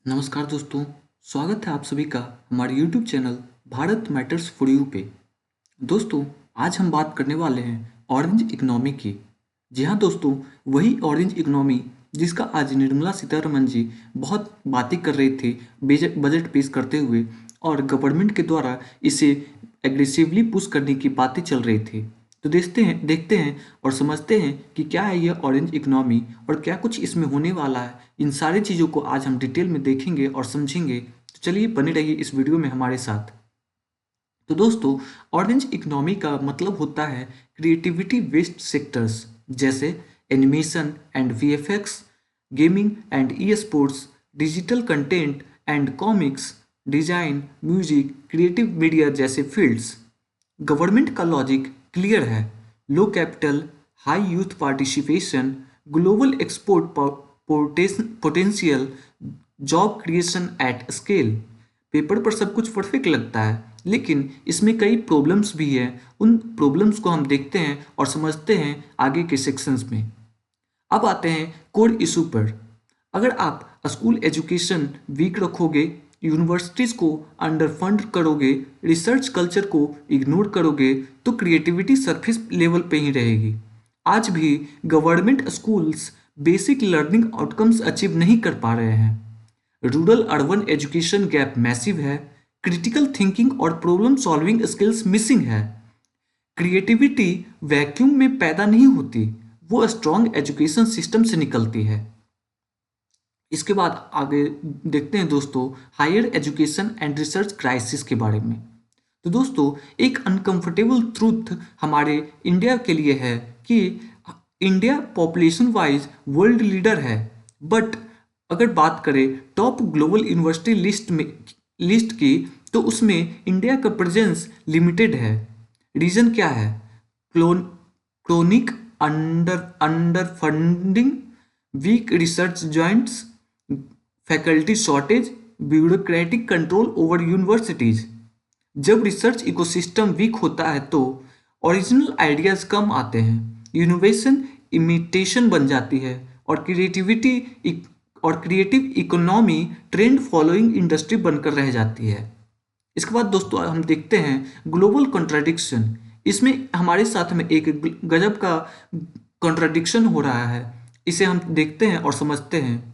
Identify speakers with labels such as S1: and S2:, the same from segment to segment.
S1: नमस्कार दोस्तों। स्वागत है आप सभी का हमारे YouTube channel Bharat matters for you पे। दोस्तों, आज हम बात करने वाले हैं ऑरेंज इकोनॉमी की। जी हाँ दोस्तों, वही ऑरेंज इकोनॉमी जिसका आज निर्मला सीतारमण जी बहुत बातें कर रहे थे बजट पेश करते हुए, और गवर्नमेंट के द्वारा इसे एग्रेसिवली पुश करने की बातें चल रही थी। तो देखते हैं और समझते हैं कि क्या है यह ऑरेंज इकोनॉमी और क्या कुछ इसमें होने वाला है। इन सारी चीज़ों को आज हम डिटेल में देखेंगे और समझेंगे। तो चलिए बने रहिए इस वीडियो में हमारे साथ। तो दोस्तों, ऑरेंज इकोनॉमी का मतलब होता है क्रिएटिविटी बेस्ड सेक्टर्स जैसे animation and VFX, gaming and esports, digital content and comics, design, music, creative media जैसे फील्ड्स। गवर्नमेंट का लॉजिक क्लियर है। Low capital, high youth participation, global export potential, job creation at scale. Paper पर सब कुछ perfect लगता है, लेकिन इसमें कई प्रॉब्लम्स भी हैं। उन प्रॉब्लम्स को हम देखते हैं और समझते हैं आगे के सेक्शंस में। अब आते हैं कोर इशू पर। अगर आप स्कूल एजुकेशन वीक रखोगे, यूनिवर्सिटीज़ को अंडर फंड करोगे, रिसर्च कल्चर को इग्नोर करोगे, तो क्रिएटिविटी सरफेस लेवल पे ही रहेगी। आज भी government schools basic learning outcomes achieve नहीं कर पा रहे हैं। Rural urban education gap massive है। क्रिटिकल थिंकिंग और प्रॉब्लम सॉल्विंग स्किल्स मिसिंग है। क्रिएटिविटी वैक्यूम में पैदा नहीं होती, वो स्ट्रॉन्ग एजुकेशन सिस्टम से निकलती है। इसके बाद आगे देखते हैं दोस्तों higher education and research crisis के बारे में। तो दोस्तों, एक अनकंफर्टेबल ट्रूथ हमारे इंडिया के लिए है कि India population wise world leader है, बट अगर बात करें टॉप ग्लोबल यूनिवर्सिटी लिस्ट की, तो उसमें इंडिया का प्रेजेंस लिमिटेड है। रीजन क्या है? Chronic underfunding, weak research joints, faculty shortage, bureaucratic control over universities. जब रिसर्च इकोसिस्टम वीक होता है तो ओरिजिनल आइडियाज कम आते हैं, इनोवेशन इमिटेशन बन जाती है, और creative economy trend following industry बनकर रह जाती है। इसके बाद दोस्तों हम देखते हैं ग्लोबल कॉन्ट्राडिक्शन। इसमें हमारे साथ में एक गजब का कॉन्ट्राडिक्शन हो रहा है। इसे हम देखते हैं और समझते हैं।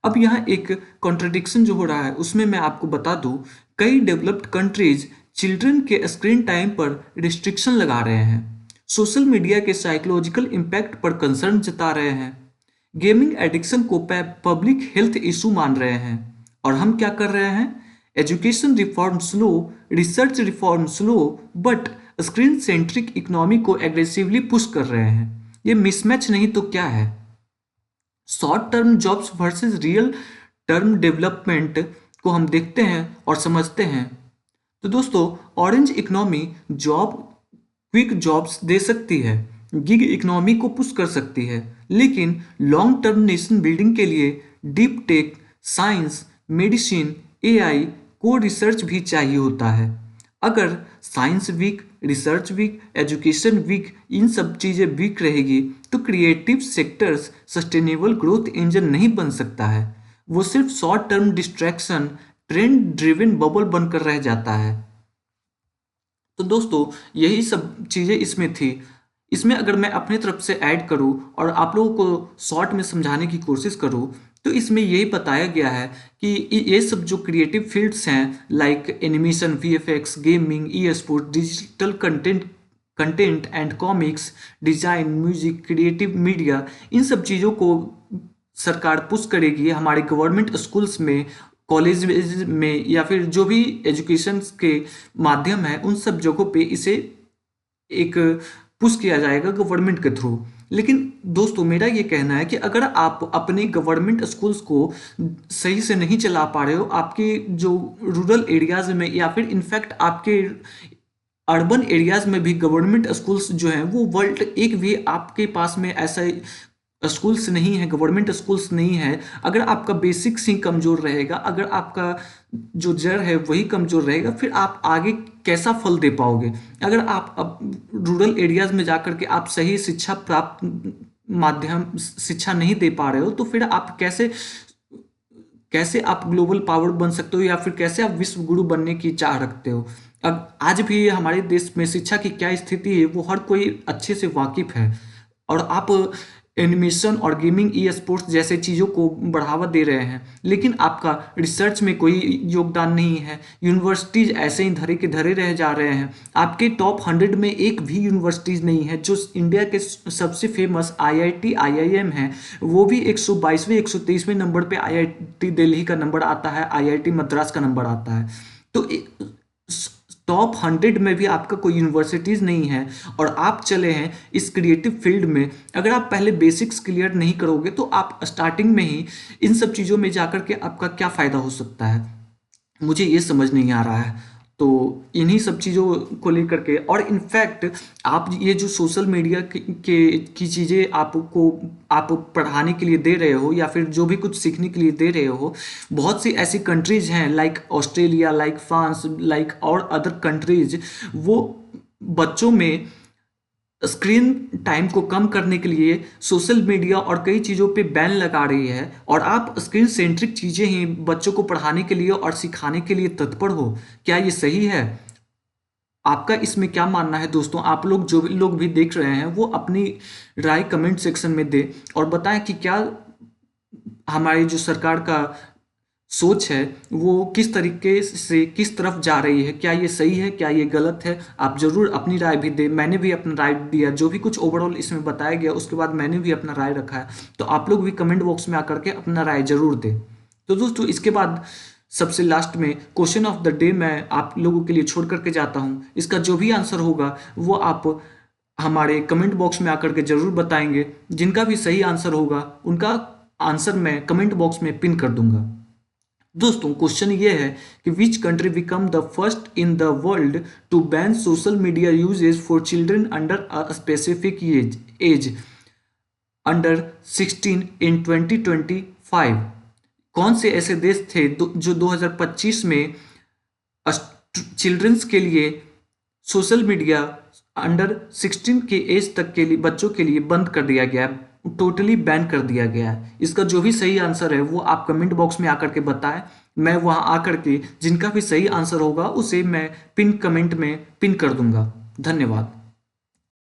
S1: अब यहाँ एक कॉन्ट्रडिक्शन जो हो रहा है उसमें मैं आपको बता दूं, कई डेवलप्ड कंट्रीज चिल्ड्रन के स्क्रीन टाइम पर रिस्ट्रिक्शन लगा रहे हैं, सोशल मीडिया के साइकोलॉजिकल इम्पैक्ट पर कंसर्न जता रहे हैं, गेमिंग एडिक्शन को पब्लिक हेल्थ इशू मान रहे हैं, और हम क्या कर रहे हैं? Education reform slow, research reform slow, but screen centric economy को एग्रेसिवली पुश कर रहे हैं। ये मिसमैच नहीं तो क्या है? Short term jobs versus real term development को हम देखते हैं और समझते हैं। तो दोस्तों, orange economy quick jobs they सकती है, गिग इकोनॉमी को पुश कर सकती है, लेकिन लॉन्ग टर्म नेशन बिल्डिंग के लिए deep tech, science, medicine, AI, को रिसर्च भी चाहिए होता है। अगर science weak, research weak, education weak, इन सब चीज़ें वीक रहेगी तो creative sectors sustainable growth engine नहीं बन सकता है। वो सिर्फ short term distraction, trend driven bubble बनकर रह जाता है। तो दोस्तों, यही सब चीज़ें इसमें थी। इसमें अगर मैं अपने तरफ से ऐड करूँ और आप लोगों को शॉर्ट में समझाने की कोशिश करूँ, तो इसमें यही बताया गया है कि ये सब जो क्रिएटिव फील्ड्स हैं like animation, VFX, gaming, esports, digital content and comics, design, music, creative media, इन सब चीज़ों को सरकार पुश करेगी हमारे गवर्नमेंट स्कूल्स में, कॉलेज में, या फिर जो भी एजुकेशन के माध्यम है उन सब जगहों पे इसे एक पुश किया जाएगा गवर्नमेंट के थ्रू। लेकिन दोस्तों, मेरा ये कहना है कि अगर आप अपने गवर्नमेंट स्कूल्स को सही से नहीं चला पा रहे हो, आपके जो रूरल एरियाज में या फिर इनफैक्ट आपके अर्बन एरियाज में भी गवर्नमेंट स्कूल्स जो हैं वो वर्ल्ड एक भी आपके पास में ऐसा स्कूल्स नहीं है, गवर्नमेंट स्कूल्स नहीं है, अगर आपका बेसिक्स ही कमज़ोर रहेगा, अगर आपका जो जड़ है वही कमज़ोर रहेगा, फिर आप आगे कैसा फल दे पाओगे? अगर आप अब रूरल एरियाज में जाकर के आप सही शिक्षा प्राप्त शिक्षा नहीं दे पा रहे हो, तो फिर आप कैसे आप ग्लोबल पावर बन सकते हो या फिर कैसे आप विश्व गुरु बनने की चाह रखते हो। अब आज भी हमारे देश में शिक्षा की क्या स्थिति है वो हर कोई अच्छे से वाकिफ है। और आप एनिमेशन और गेमिंग ई स्पोर्ट्स जैसे चीज़ों को बढ़ावा दे रहे हैं, लेकिन आपका रिसर्च में कोई योगदान नहीं है। यूनिवर्सिटीज़ ऐसे ही धरे के धरे रह जा रहे हैं। आपके टॉप 100 में एक भी यूनिवर्सिटीज़ नहीं है। जो इंडिया के सबसे फेमस आईआईटी आईआईएम है, वो भी 122वें 123वें नंबर पे आईआईटी दिल्ली का नंबर आता है, आईआईटी मद्रास का नंबर आता है। तो टॉप 100 में भी आपका कोई यूनिवर्सिटीज़ नहीं है और आप चले हैं इस क्रिएटिव फील्ड में। अगर आप पहले बेसिक्स क्लियर नहीं करोगे तो आप स्टार्टिंग में ही इन सब चीज़ों में जाकर के आपका क्या फ़ायदा हो सकता है, मुझे ये समझ नहीं आ रहा है। तो इन्हीं सब चीज़ों को लेकर के, और इनफैक्ट आप ये जो सोशल मीडिया की चीज़ें आपको आप पढ़ाने के लिए दे रहे हो या फिर जो भी कुछ सीखने के लिए दे रहे हो, बहुत सी ऐसी कंट्रीज हैं like Australia, like France, like और अदर कंट्रीज, वो बच्चों में स्क्रीन टाइम को कम करने के लिए सोशल मीडिया और कई चीज़ों पे बैन लगा रही है, और आप स्क्रीन सेंट्रिक चीज़ें ही बच्चों को पढ़ाने के लिए और सिखाने के लिए तत्पर हो। क्या ये सही है? आपका इसमें क्या मानना है दोस्तों? आप लोग जो भी लोग भी देख रहे हैं वो अपनी राय कमेंट सेक्शन में दें और बताएं कि क्या हमारी जो सरकार का सोच है वो किस तरीके से किस तरफ जा रही है। क्या ये सही है, क्या ये गलत है? आप जरूर अपनी राय भी दें। मैंने भी अपना राय दिया, जो भी कुछ ओवरऑल इसमें बताया गया उसके बाद मैंने भी अपना राय रखा है। तो आप लोग भी कमेंट बॉक्स में आकर के अपना राय जरूर दें। तो दोस्तों इसके बाद सबसे लास्ट में क्वेश्चन ऑफ द डे मैं आप लोगों के लिए छोड़ करके जाता हूँ। इसका जो भी आंसर होगा वो आप हमारे कमेंट बॉक्स में आकर के जरूर बताएंगे। जिनका भी सही आंसर होगा उनका आंसर मैं कमेंट बॉक्स में पिन कर दूंगा। दोस्तों क्वेश्चन ये है कि which country become the first in the world to ban social media usages for children under a specific age under 16 in 2025। कौन से ऐसे देश थे जो 2025 में चिल्ड्रंस के लिए सोशल मीडिया अंडर 16 के एज तक के लिए बच्चों के लिए बंद कर दिया गया है, टोटली बैन कर दिया गया है। इसका जो भी सही आंसर है वो आप कमेंट बॉक्स में आकर के बताएं। मैं वहां आकर के जिनका भी सही आंसर होगा उसे मैं पिन कमेंट में पिन कर दूंगा। धन्यवाद।